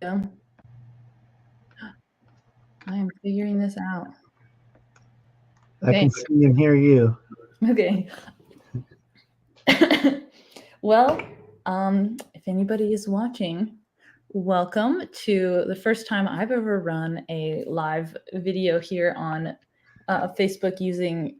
go. I am figuring this out. I can see and hear you. Okay. Well, if anybody is watching, welcome to the first time I've ever run a live video here on Facebook using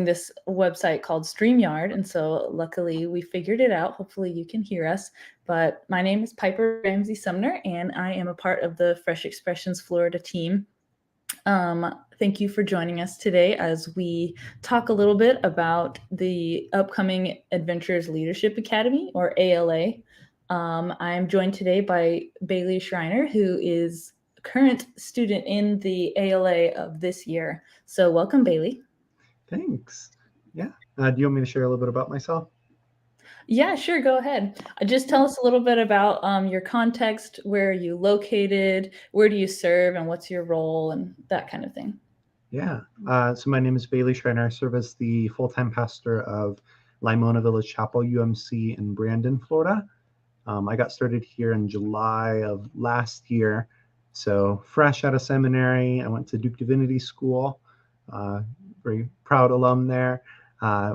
this website called StreamYard. And so luckily we figured it out. Hopefully you can hear us. But my name is Piper Ramsey-Sumner, and I am a part of the Fresh Expressions Florida team. Thank you for joining us today as we talk a little bit about the upcoming Adventures Leadership Academy, or ALA. I am joined today by Bailey Schreiner, who is a current student in the ALA of this year. So welcome, Bailey. Thanks. Yeah. Do you want me to share a little bit about myself? Yeah, sure. Go ahead. Just tell us a little bit about your context. Where are you located? Where do you serve? And what's your role and that kind of thing? Yeah. So my name is Bailey Schreiner. I serve as the full-time pastor of Limona Village Chapel, UMC in Brandon, Florida. I got started here in July of last year. So fresh out of seminary, I went to Duke Divinity School. Very proud alum there. My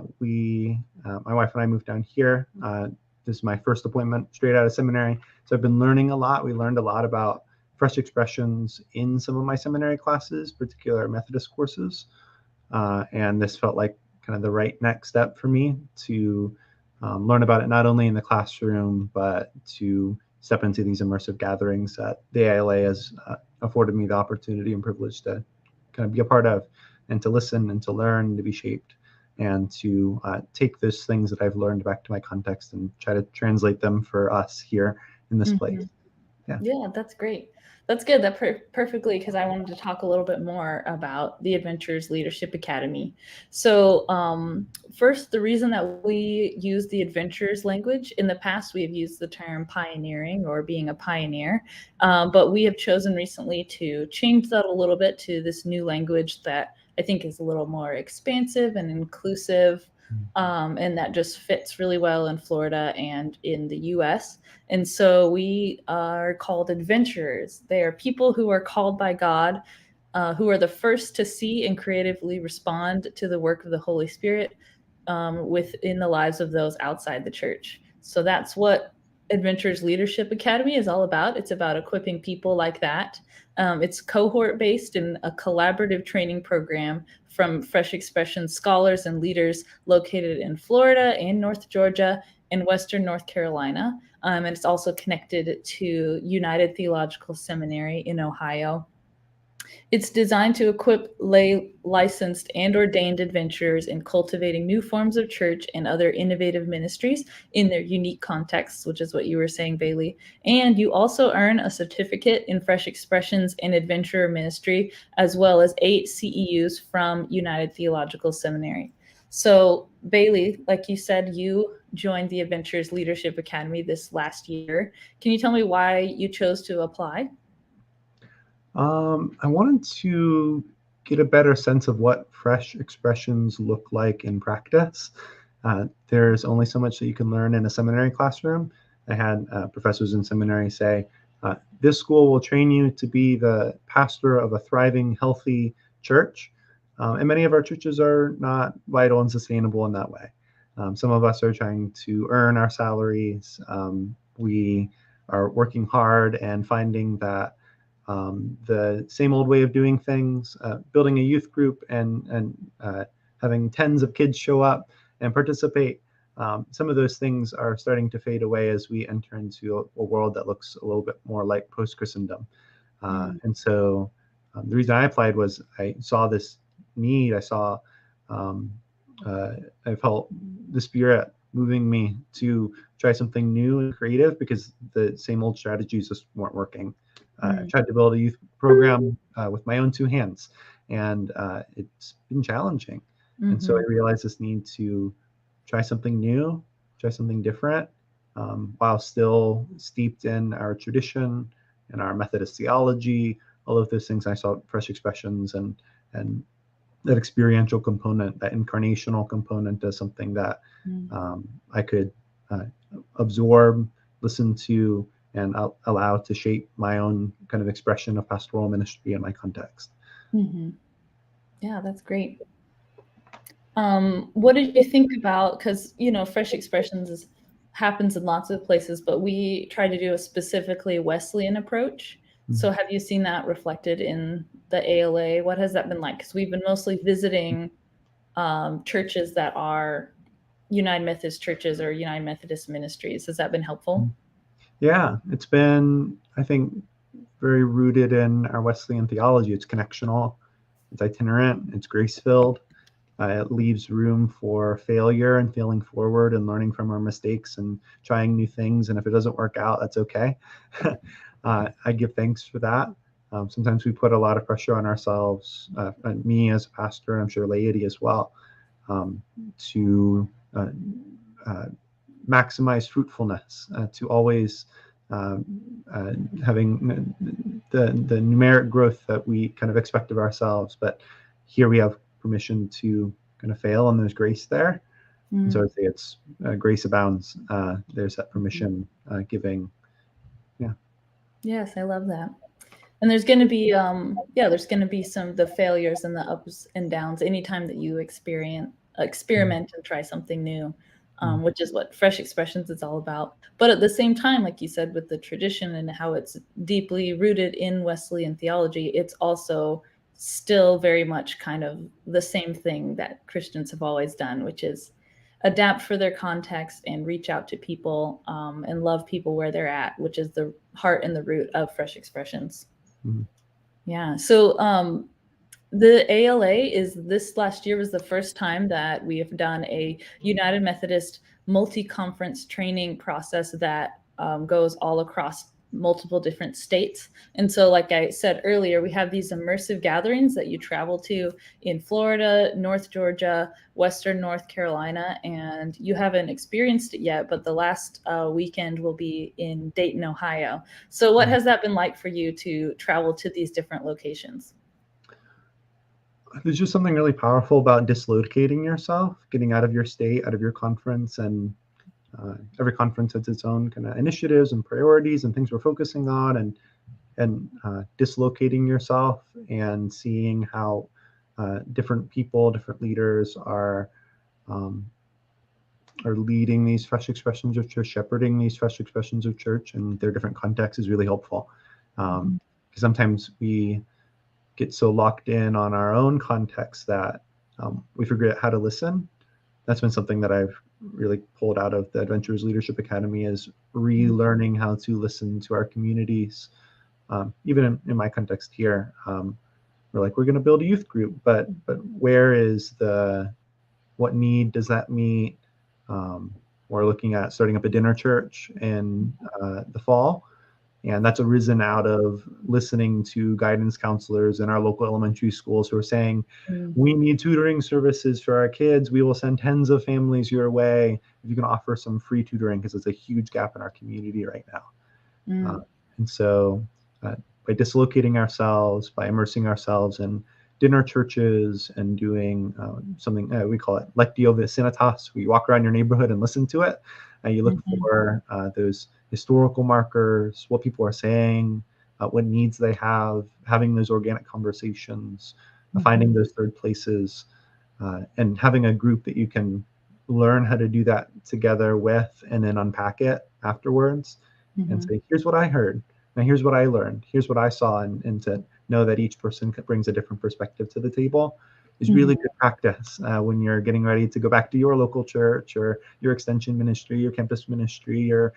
wife and I moved down here. This is my first appointment straight out of seminary. So I've been learning a lot. We learned a lot about fresh expressions in some of my seminary classes, particular Methodist courses. And this felt like kind of the right next step for me to learn about it, not only in the classroom, but to step into these immersive gatherings that the ALA has afforded me the opportunity and privilege to kind of be a part of, and to listen and to learn, to be shaped, and to take those things that I've learned back to my context and try to translate them for us here in this place. Yeah, that's great. That's good. That perfectly, because I wanted to talk a little bit more about the Adventures Leadership Academy. So, first, the reason that we use the Adventures language, in the past, we have used the term pioneering or being a pioneer, but we have chosen recently to change that a little bit to this new language that I think is a little more expansive and inclusive, and that just fits really well in Florida and in the US. And so we are called adventurers. They are people who are called by God, who are the first to see and creatively respond to the work of the Holy Spirit within the lives of those outside the church. So that's what Adventures Leadership Academy is all about. It's about equipping people like that. It's cohort based and a collaborative training program from Fresh Expression scholars and leaders located in Florida and North Georgia and Western North Carolina. And it's also connected to United Theological Seminary in Ohio. It's designed to equip lay licensed and ordained adventurers in cultivating new forms of church and other innovative ministries in their unique contexts, which is what you were saying, Bailey. And you also earn a certificate in Fresh Expressions and Adventurer Ministry, as well as 8 CEUs from United Theological Seminary. So, Bailey, like you said, you joined the Adventures Leadership Academy this last year. Can you tell me why you chose to apply? I wanted to get a better sense of what fresh expressions look like in practice. There's only so much that you can learn in a seminary classroom. I had professors in seminary say, this school will train you to be the pastor of a thriving, healthy church. And many of our churches are not vital and sustainable in that way. Some of us are trying to earn our salaries. We are working hard and finding that the same old way of doing things, building a youth group and having tens of kids show up and participate. Some of those things are starting to fade away as we enter into a world that looks a little bit more like post-Christendom. And so the reason I applied was I saw this need. I felt the Spirit moving me to try something new and creative because the same old strategies just weren't working. I tried to build a youth program with my own 2 hands, and it's been challenging. And so I realized this need to try something new, try something different, while still steeped in our tradition and our Methodist theology. All of those things, I saw fresh expressions and that experiential component, that incarnational component, as something that I could absorb, listen to, and allow to shape my own kind of expression of pastoral ministry in my context. Mm-hmm. Yeah, that's great. What did you think about, because, Fresh Expressions happens in lots of places, but we try to do a specifically Wesleyan approach. So have you seen that reflected in the ALA? What has that been like? Because we've been mostly visiting churches that are United Methodist churches or United Methodist ministries. Has that been helpful? Yeah, it's been, I think, very rooted in our Wesleyan theology. It's connectional, it's itinerant, it's grace-filled. It leaves room for failure and failing forward and learning from our mistakes and trying new things. And if it doesn't work out, that's okay. I give thanks for that. Sometimes we put a lot of pressure on ourselves, me as a pastor, I'm sure laity as well, to maximize fruitfulness, to always having the numeric growth that we kind of expect of ourselves. But here we have permission to kind of fail, and there's grace there. And so I'd say it's grace abounds. There's that permission giving. Yeah. Yes, I love that. And there's going to be, there's going to be some of the failures and the ups and downs anytime that you experiment and try something new, which is what Fresh Expressions is all about. But at the same time, like you said, with the tradition and how it's deeply rooted in Wesleyan theology, it's also still very much kind of the same thing that Christians have always done, which is adapt for their context and reach out to people and love people where they're at, which is the heart and the root of Fresh Expressions. Mm-hmm. Yeah. So the ALA is this last year was the first time that we have done a United Methodist multi-conference training process that goes all across multiple different states. And so, like I said earlier, we have these immersive gatherings that you travel to in Florida, North Georgia, Western North Carolina, and you haven't experienced it yet, but the last weekend will be in Dayton, Ohio. So what has that been like for you to travel to these different locations? There's just something really powerful about dislocating yourself, getting out of your state, out of your conference, and every conference has its own kind of initiatives and priorities and things we're focusing on, and dislocating yourself and seeing how different people, different leaders are leading these fresh expressions of church, shepherding these fresh expressions of church in their different contexts is really helpful. Because sometimes we get so locked in on our own context that we forget how to listen. That's been something that I've really pulled out of the Adventurers Leadership Academy, is relearning how to listen to our communities. Even in my context here, we're going to build a youth group, but where is what need does that meet? We're looking at starting up a dinner church in the fall. And that's arisen out of listening to guidance counselors in our local elementary schools who are saying, we need tutoring services for our kids. We will send tens of families your way if you can offer some free tutoring, because it's a huge gap in our community right now. And so by dislocating ourselves, by immersing ourselves in dinner churches and doing something, we call it Lectio Vicinitas. We walk around your neighborhood and listen to it. You look for those historical markers, what people are saying, what needs they have, having those organic conversations, finding those third places, and having a group that you can learn how to do that together with, and then unpack it afterwards and say, here's what I heard. Now here's what I learned. Here's what I saw. And to know that each person brings a different perspective to the table is really good practice when you're getting ready to go back to your local church or your extension ministry, your campus ministry, your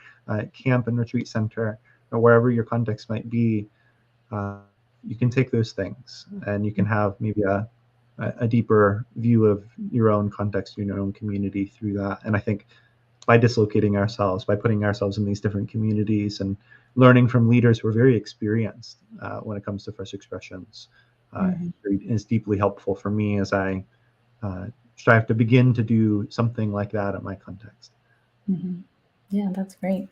camp and retreat center, or wherever your context might be. You can take those things and you can have maybe a deeper view of your own context, your own community through that. And I think by dislocating ourselves, by putting ourselves in these different communities and learning from leaders who are very experienced when it comes to fresh expressions, is deeply helpful for me as I strive to begin to do something like that in my context. Yeah, that's great.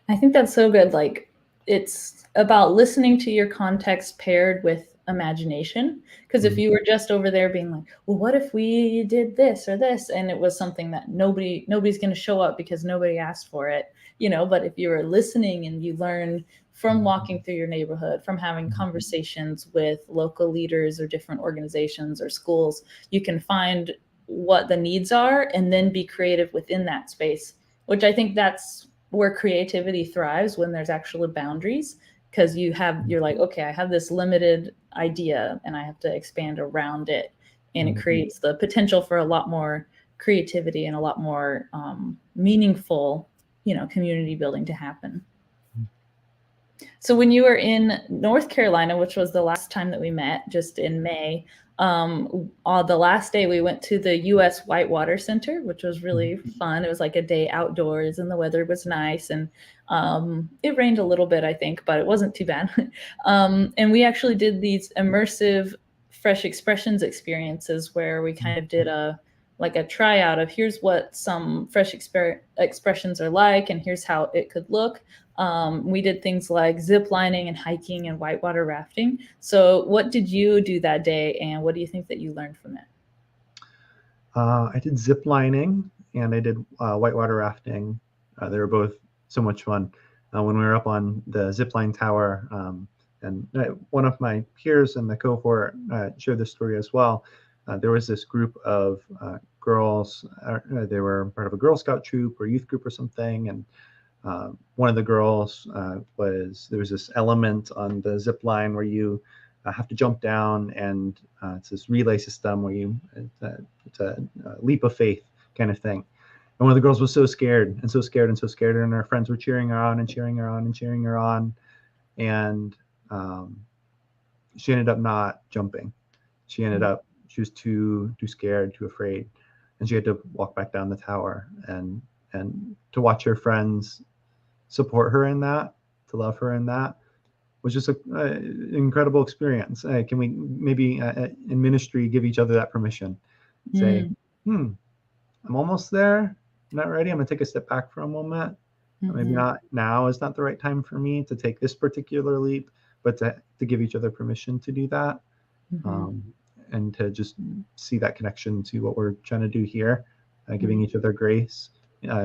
I think that's so good. Like, it's about listening to your context paired with imagination. Because if you were just over there being like, well, what if we did this or this, and it was something that nobody's going to show up because nobody asked for it, but if you were listening and you learn from walking through your neighborhood, from having conversations with local leaders or different organizations or schools, you can find what the needs are and then be creative within that space, which I think that's where creativity thrives, when there's actually boundaries, because you're like, okay, I have this limited idea and I have to expand around it, and it creates the potential for a lot more creativity and a lot more meaningful, community building to happen. So when you were in North Carolina, which was the last time that we met, just in May, on the last day we went to the U.S. Whitewater Center, which was really fun. It was like a day outdoors and the weather was nice, and it rained a little bit, I think, but it wasn't too bad. And we actually did these immersive fresh expressions experiences where we kind of did a tryout of here's what some fresh expressions are like, and here's how it could look. We did things like zip lining and hiking and whitewater rafting. So what did you do that day, and what do you think that you learned from it? I did zip lining and I did whitewater rafting. They were both so much fun. When we were up on the zip line tower, and one of my peers in the cohort shared this story as well. There was this group of girls. They were part of a Girl Scout troop or youth group or something, and one of the girls there was this element on the zip line where you have to jump down, and it's this relay system where it's a leap of faith kind of thing. And one of the girls was so scared, and and her friends were cheering her on and cheering her on and cheering her on, and she ended up not jumping. She was too scared, too afraid, and she had to walk back down the tower. And to watch her friends support her in that, to love her in that, was just an incredible experience. Can we maybe in ministry give each other that permission? Say, I'm almost there. I'm not ready. I'm going to take a step back for a moment. Maybe not now is not the right time for me to take this particular leap, but to give each other permission to do that. And to just see that connection to what we're trying to do here, giving each other grace,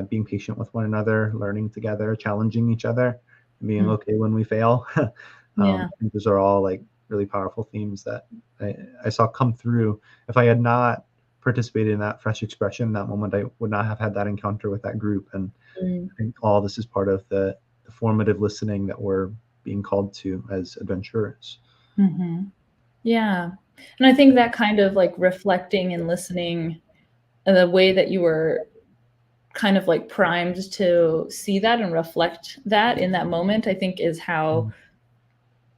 being patient with one another, learning together, challenging each other, and being okay when we fail. I think those are all like really powerful themes that I saw come through. If I had not participated in that fresh expression, that moment, I would not have had that encounter with that group. And I think all this is part of the formative listening that we're being called to as adventurers. Yeah. And I think that kind of like reflecting and listening, the way that you were kind of like primed to see that and reflect that in that moment, I think is how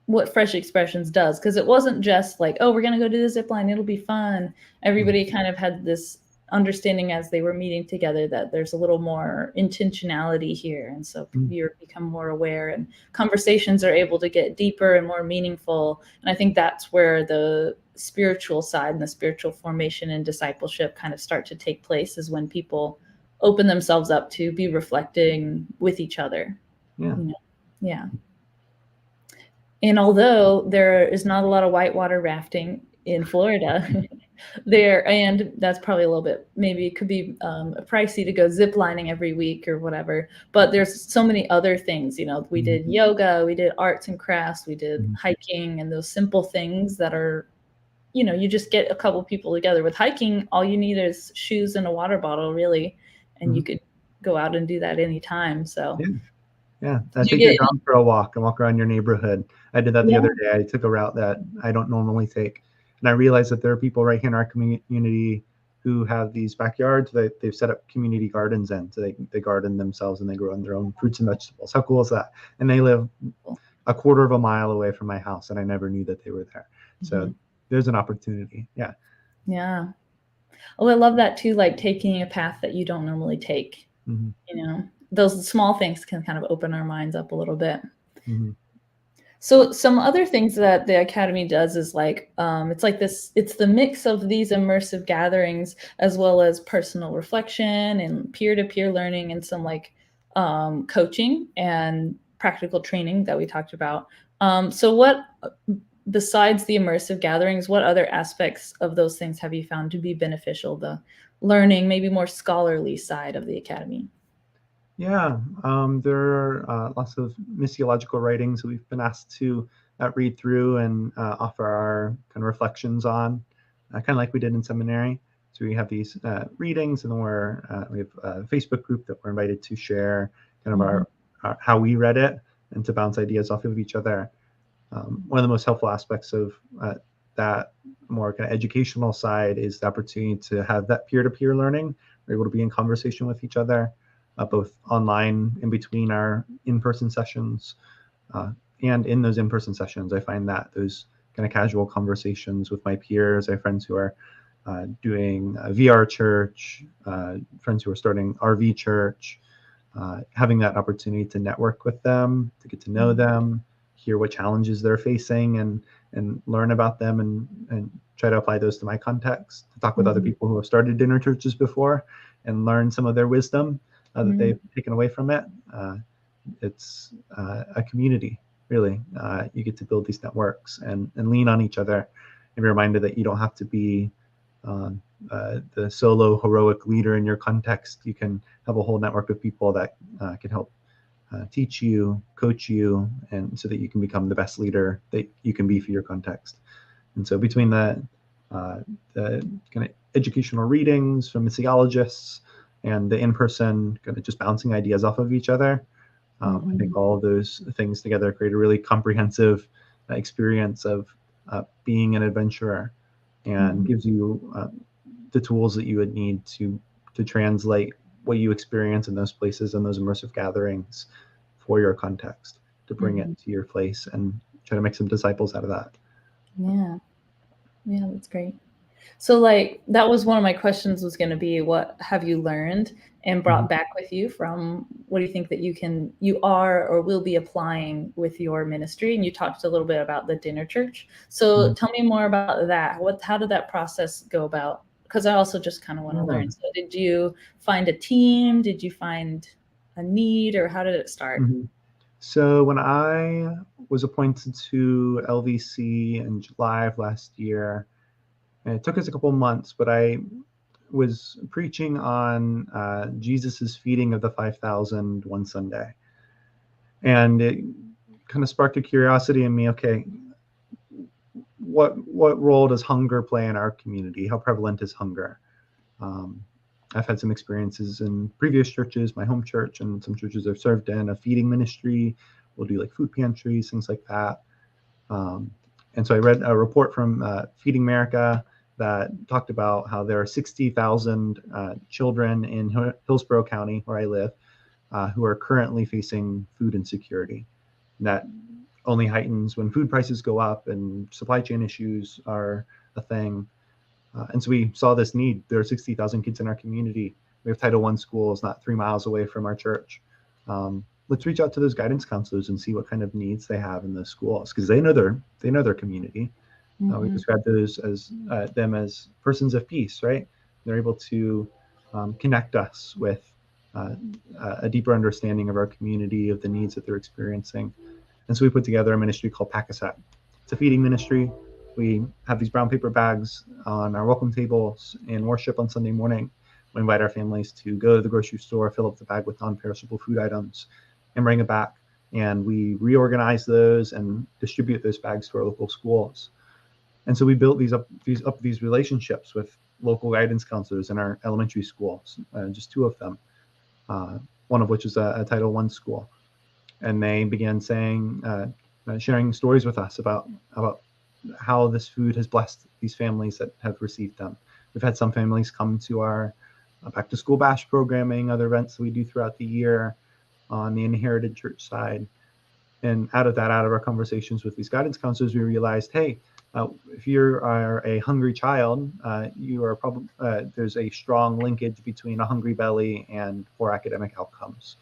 what Fresh Expressions does. Because it wasn't just like, oh, we're going to go do the zip line, it'll be fun. Everybody kind of had this understanding as they were meeting together that there's a little more intentionality here. And so you become more aware, and conversations are able to get deeper and more meaningful. And I think that's where the spiritual side and the spiritual formation and discipleship kind of start to take place, is when people open themselves up to be reflecting with each other. Yeah. And although there is not a lot of whitewater rafting in Florida, and that's probably a little bit, maybe it could be pricey to go zip lining every week or whatever, but there's so many other things. We did yoga, we did arts and crafts, we did hiking, and those simple things that are, you just get a couple people together. With hiking, all you need is shoes and a water bottle, really, and you could go out and do that anytime. So take your dog for a walk and walk around your neighborhood. I did that the other day. I took a route that I don't normally take, and I realized that there are people right here in our community who have these backyards that they've set up community gardens in, so they garden themselves and they grow their own fruits and vegetables. How cool is that? And they live a quarter of a mile away from my house, and I never knew that they were there. So there's an opportunity. Yeah. Oh, I love that too, like taking a path that you don't normally take. Those small things can kind of open our minds up a little bit. So some other things that the Academy does is like, it's the mix of these immersive gatherings, as well as personal reflection and peer-to-peer learning, and some like coaching and practical training that we talked about. So what besides the immersive gatherings, what other aspects of those things have you found to be beneficial? The learning, maybe more scholarly side of the academy. Yeah, there are lots of missiological writings that we've been asked to read through and offer our kind of reflections on, kind of like we did in seminary. So we have these readings, and then we have a Facebook group that we're invited to share kind of our how we read it and to bounce ideas off of each other. One of the most helpful aspects of that more kind of educational side is the opportunity to have that peer-to-peer learning. We're able to be in conversation with each other, both online in between our in-person sessions, and in those in-person sessions, I find that those kind of casual conversations with my peers, I have friends who are doing VR church, friends who are starting RV church, having that opportunity to network with them, to get to know them, hear what challenges they're facing, and learn about them, and try to apply those to my context, to talk with other people who have started dinner churches before and learn some of their wisdom that they've taken away from it. It's a community, really. You get to build these networks and lean on each other, and be reminded that you don't have to be the solo heroic leader in your context. You can have a whole network of people that can help teach you, coach you, and so that you can become the best leader that you can be for your context. And so between the kind of educational readings from missiologists and the in-person kind of just bouncing ideas off of each other, I think all of those things together create a really comprehensive experience of being an adventurer, and gives you the tools that you would need to translate what you experience in those places and those immersive gatherings for your context, to bring it to your place and try to make some disciples out of that. Yeah, that's great. So like that was one of my questions, was going to be, what have you learned and brought back with you from, what do you think that you are or will be applying with your ministry? And you talked a little bit about the dinner church. So tell me more about that. How did that process go about? Because I also just kind of want to learn. So did you find a team? Did you find a need, or how did it start? So when I was appointed to LVC in July of last year, and it took us a couple of months, but I was preaching on Jesus's feeding of the 5,000 one Sunday. And it kind of sparked a curiosity in me. Okay, what role does hunger play in our community? How prevalent is hunger? I've had some experiences in previous churches, my home church, and some churches I've served in, a feeding ministry. We'll do like food pantries, things like that. And so I read a report from Feeding America that talked about how there are 60,000 children in Hillsborough County, where I live, who are currently facing food insecurity. And that only heightens when food prices go up and supply chain issues are a thing. And so we saw this need. There are 60,000 kids in our community. We have Title I schools not 3 miles away from our church. Let's reach out to those guidance counselors and see what kind of needs they have in those schools, because they know their community. We describe those as them as persons of peace, right? They're able to connect us with a deeper understanding of our community, of the needs that they're experiencing. And so we put together a ministry called Pack-A-Set. It's a feeding ministry. We have these brown paper bags on our welcome tables in worship on Sunday morning. We invite our families to go to the grocery store, fill up the bag with non-perishable food items, and bring it back. And we reorganize those and distribute those bags to our local schools. And so we built these relationships with local guidance counselors in our elementary schools, just 2 of them, one of which is a Title I school. And they began sharing stories with us about how this food has blessed these families that have received them. We've had some families come to our back to school bash programming, other events that we do throughout the year on the inherited church side. And out of our conversations with these guidance counselors, we realized, hey, if you are a hungry child, you are probably there's a strong linkage between a hungry belly and poor academic outcomes.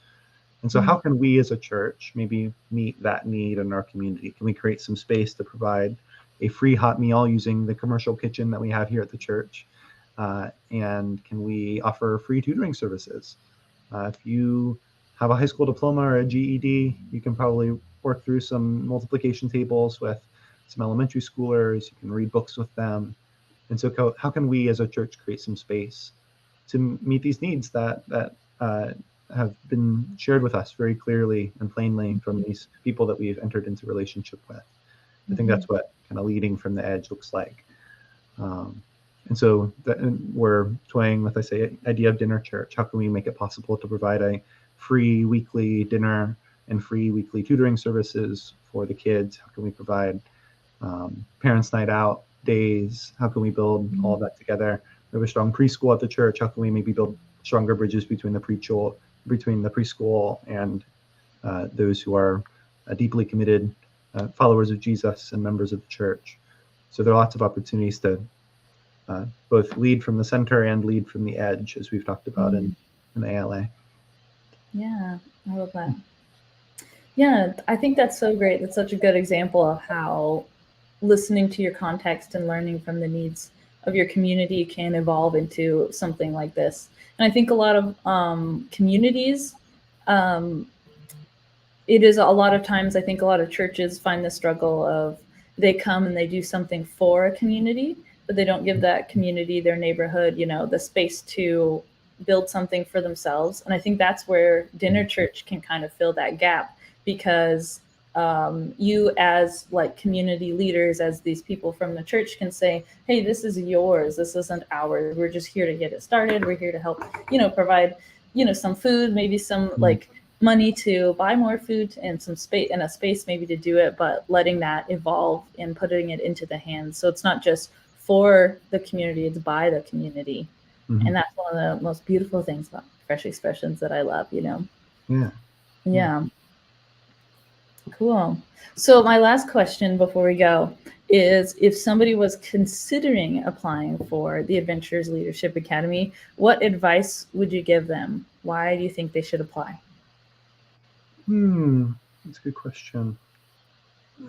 And so how can we as a church maybe meet that need in our community? Can we create some space to provide a free hot meal using the commercial kitchen that we have here at the church? And can we offer free tutoring services? If you have a high school diploma or a GED, you can probably work through some multiplication tables with some elementary schoolers. You can read books with them. And so how can we as a church create some space to meet these needs that have been shared with us very clearly and plainly from these people that we've entered into relationship with? I think that's what kind of leading from the edge looks like. And so we're toying with, the idea of dinner church. How can we make it possible to provide a free weekly dinner and free weekly tutoring services for the kids? How can we provide parents' night out days? How can we build all of that together? We have a strong preschool at the church. How can we maybe build stronger bridges between the preschool and those who are deeply committed followers of Jesus and members of the church? So there are lots of opportunities to both lead from the center and lead from the edge, as we've talked about in ALA. Yeah, I love that. Yeah, I think that's so great. That's such a good example of how listening to your context and learning from the needs of your community can evolve into something like this. And I think a lot of communities, it is a lot of times, I think a lot of churches find the struggle of they come and they do something for a community, but they don't give that community, their neighborhood, the space to build something for themselves. And I think that's where dinner church can kind of fill that gap, because you as like community leaders, as these people from the church, can say, hey, this is yours, this isn't ours, we're just here to get it started, we're here to help provide some food, maybe some like money to buy more food and some space and a space maybe to do it, but letting that evolve and putting it into the hands. So it's not just for the community, it's by the community. And that's one of the most beautiful things about Fresh Expressions that I love, Yeah. Cool. So my last question before we go is, if somebody was considering applying for the Adventures Leadership Academy, what advice would you give them? Why do you think they should apply? That's a good question.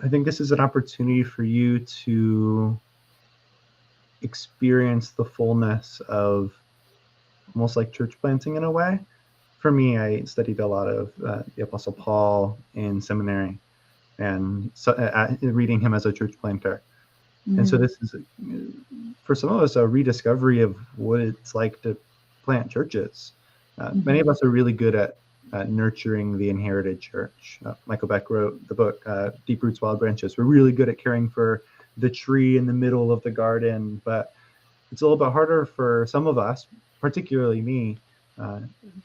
I think this is an opportunity for you to experience the fullness of almost like church planting in a way. For me, I studied a lot of the Apostle Paul in seminary, and so, reading him as a church planter. And so this is, for some of us, a rediscovery of what it's like to plant churches. Many of us are really good at nurturing the inherited church. Michael Beck wrote the book, Deep Roots, Wild Branches. We're really good at caring for the tree in the middle of the garden, but it's a little bit harder for some of us, particularly me,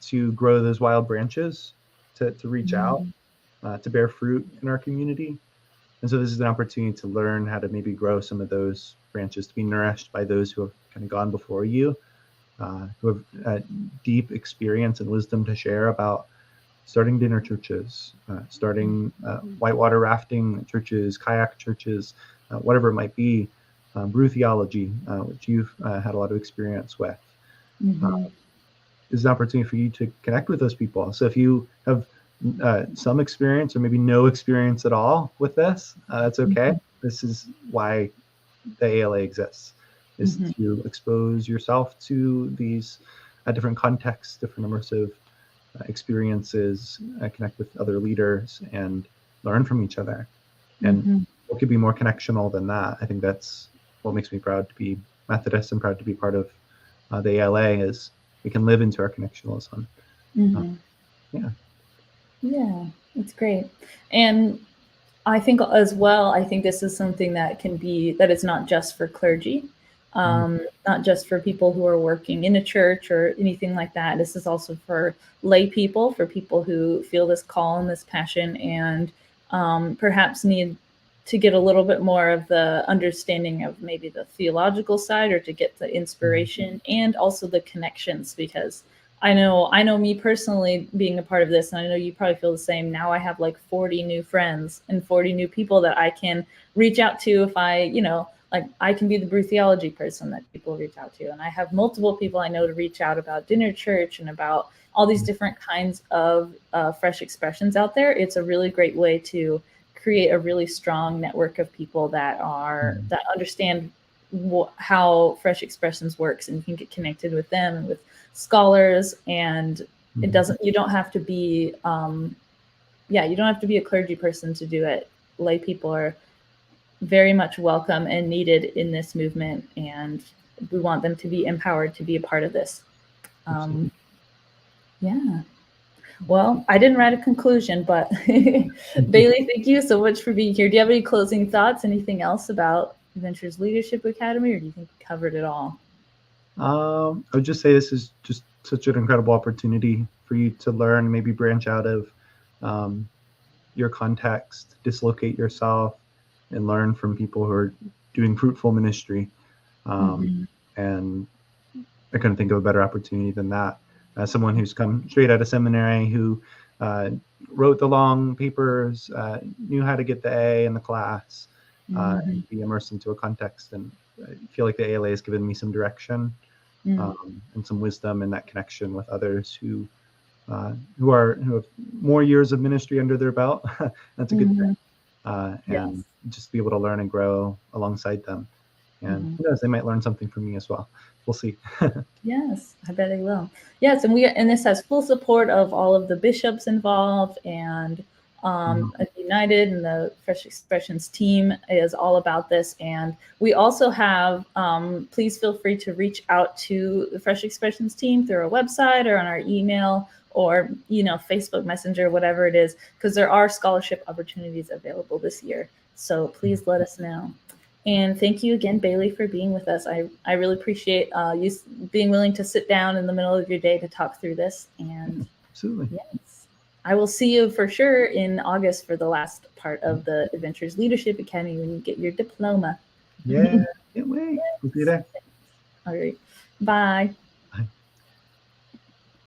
to grow those wild branches, to reach out, to bear fruit in our community. And so this is an opportunity to learn how to maybe grow some of those branches, to be nourished by those who have kind of gone before you, who have deep experience and wisdom to share about starting dinner churches, starting whitewater rafting churches, kayak churches, whatever it might be, brew theology, which you've had a lot of experience with. Is an opportunity for you to connect with those people. So if you have some experience or maybe no experience at all with this, that's okay. This is why the ALA exists, is to expose yourself to these different contexts, different immersive experiences, connect with other leaders and learn from each other. And what could be more connectional than that? I think that's what makes me proud to be Methodist and proud to be part of the ALA, is we can live into our connectionalism. Yeah, that's great. And I think as well, I think this is something that can be, that it's not just for clergy, not just for people who are working in a church or anything like that. This is also for lay people, for people who feel this call and this passion and perhaps need to get a little bit more of the understanding of maybe the theological side, or to get the inspiration and also the connections, because I know me personally, being a part of this, and I know you probably feel the same. Now I have like 40 new friends and 40 new people that I can reach out to if I, like I can be the brew theology person that people reach out to. And I have multiple people I know to reach out about dinner church and about all these different kinds of fresh expressions out there. It's a really great way to create a really strong network of people that understand how fresh expressions works, and you can get connected with them and with scholars. And you don't have to be you don't have to be a clergy person to do it. Lay people are very much welcome and needed in this movement, and we want them to be empowered to be a part of this. Yeah. Well, I didn't write a conclusion, but Bailey, thank you so much for being here. Do you have any closing thoughts? Anything else about Adventures Leadership Academy, or do you think we covered it all? I would just say this is just such an incredible opportunity for you to learn, maybe branch out of your context, dislocate yourself, and learn from people who are doing fruitful ministry. And I couldn't think of a better opportunity than that. As someone who's come straight out of seminary, who wrote the long papers, knew how to get the A in the class, and be immersed into a context. And I feel like the ALA has given me some direction and some wisdom in that connection with others who have more years of ministry under their belt. That's a good thing. And just be able to learn and grow alongside them. And who knows, they might learn something from me as well. We'll see. Yes, I bet they will. Yes, and this has full support of all of the bishops involved, and United and the Fresh Expressions team is all about this. And we also have, please feel free to reach out to the Fresh Expressions team through our website or on our email, or Facebook Messenger, whatever it is, because there are scholarship opportunities available this year. So please let us know. And thank you again, Bailey, for being with us. I really appreciate you being willing to sit down in the middle of your day to talk through this. And absolutely, yes, I will see you for sure in August for the last part of the Adventures Leadership Academy when you get your diploma. Yeah, can't wait. We'll see you there. All right, bye.